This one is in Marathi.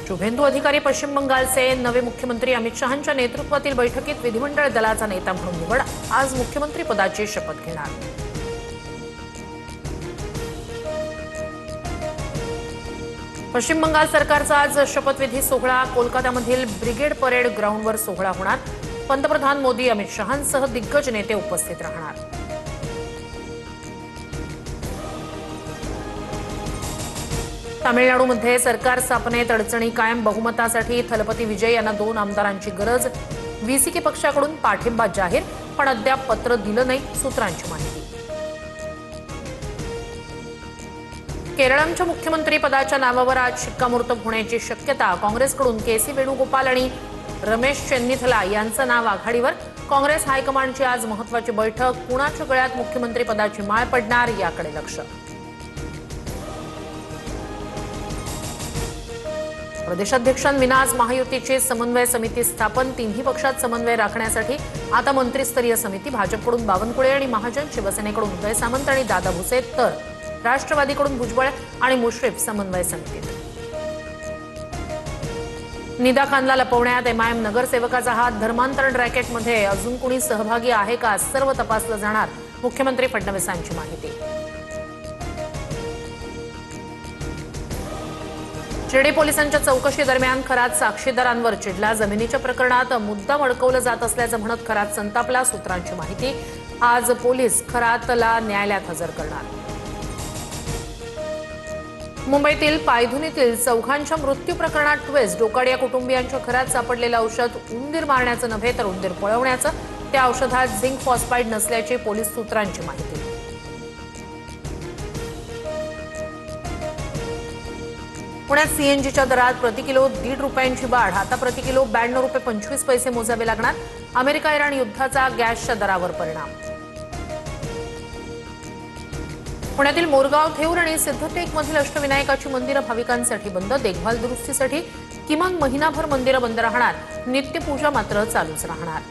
शुभेंदू अधिकारी पश्चिम बंगालचे नवे मुख्यमंत्री अमित शहांच्या नेतृत्वातील बैठकीत विधिमंडळ दलाचा नेता म्हणून निवड। आज मुख्यमंत्री पदाची शपथ घेणार। पश्चिम बंगाल सरकारचा आज शपथविधी सोहळा कोलकातामधील ब्रिगेड परेड ग्राउंडवर सोहळा होणार। पंतप्रधान मोदी अमित शहांसह दिग्गज नेते उपस्थित राहणार। तामिळनाडूमध्ये सरकार स्थापनेत अडचणी कायम, बहुमतासाठी थलपती विजय यांना 2 आमदारांची गरज। व्हीसीके पक्षाकडून पाठिंबा जाहीर, पण अद्याप पत्र दिलं नाही, सूत्रांची माहिती। केरळच्या मुख्यमंत्री पदाच्या नावावर आज शिक्कामोर्तब होण्याची शक्यता। काँग्रेसकडून केसी वेणुगोपाल आणि रमेश चेन्निथला यांचं नाव आघाडीवर। काँग्रेस हायकमांडची आज महत्त्वाची बैठक। कुणाच्या गळ्यात मुख्यमंत्री पदाची माळ पडणार याकडे लक्ष। प्रदेशाध्यक्षांविना आज महायुतीची समन्वय समिती स्थापन। तिन्ही पक्षात समन्वय राखण्यासाठी आता मंत्रिस्तरीय समिती। भाजपकडून बावनकुळे आणि महाजन, शिवसेनेकडून उदय सामंत आणि दादा भुसे, तर राष्ट्रवादीकडून भुजबळ आणि मुश्रीफ समन्वय समितीत। निदा खानला लपवण्यात एमआयएम नगरसेवकाचा हात। धर्मांतरण रॅकेटमध्ये अजून कोणी सहभागी आहे का, सर्व तपासलं जाणार, मुख्यमंत्री फडणवीसांची माहिती। शिर्डी पोलिसांच्या चौकशी दरम्यान खरात साक्षीदारांवर चिडला। जमिनीच्या प्रकरणात मुद्दाम अडकवलं जात असल्याचं म्हणत खरात संतापला, सूत्रांची माहिती। आज पोलीस खरातला न्यायालयात हजर करणार। मुंबईतील पायधुनीतील चौघांच्या मृत्यू प्रकरणात ट्विस्ट। डोकाडिया कुटुंबियांच्या घरात सापडलेलं औषध उंदीर मारण्याचं नव्हे तर उंदीर पळवण्याचं। त्या औषधात झिंक फॉस्फाईड नसल्याची पोलीस सूत्रांची माहिती। पुण्यात सीएनजीच्या दरात प्रति किलो 1.5 रुपयांची वाढ। आता प्रति किलो 92 रुपये 25 पैसे मोजावे लागणार। अमेरिका इराण युद्धाचा गॅसच्या दरावर परिणाम। पुण्यातील मोरगाव, थेऊर आणि सिद्धटेकमधील अष्टविनायकाची मंदिरं भाविकांसाठी बंद। देखभाल दुरुस्तीसाठी किमान महिनाभर मंदिरं बंद राहणार। नित्यपूजा मात्र चालूच राहणार।